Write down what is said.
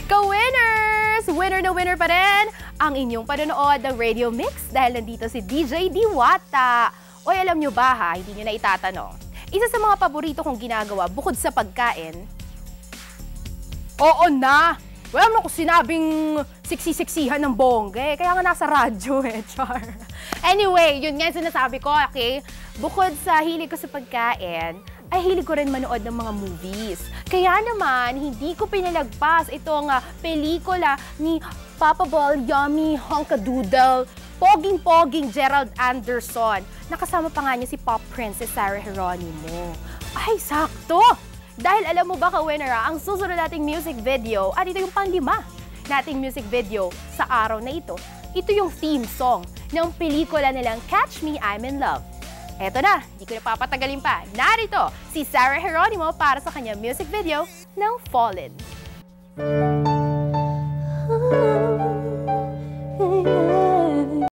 Ka-winners! Winner na winner pa rin ang inyong panonood ng Radio Mix dahil nandito si DJ Diwata. Oy, alam nyo ba ha, hindi nyo na itatanong. Isa sa mga paborito kong ginagawa bukod sa pagkain, oo na! Wala naman ako sinabing siksi-siksihan ng bongge. Kaya nga nasa radyo char. Anyway, yun nga sinasabi ko, okay? Bukod sa hilig ko sa pagkain, ay hilig ko rin manood ng mga movies. Kaya naman, hindi ko pinalagpas itong pelikula ni Papa Ball Yummy Honkadoodle, poging-poging Gerald Anderson. Nakasama pa nga niya si Pop Princess Sarah Geronimo. Ay, sakto! Dahil alam mo ba ka-winner, ang susunod nating music video, at ito yung pang-5 nating music video sa araw na ito. Ito yung theme song ng pelikula nilang Catch Me, I'm in Love. Eto na, hindi ko na papatagalin pa. Narito si Sarah Geronimo para sa kanyang music video ng Fallen.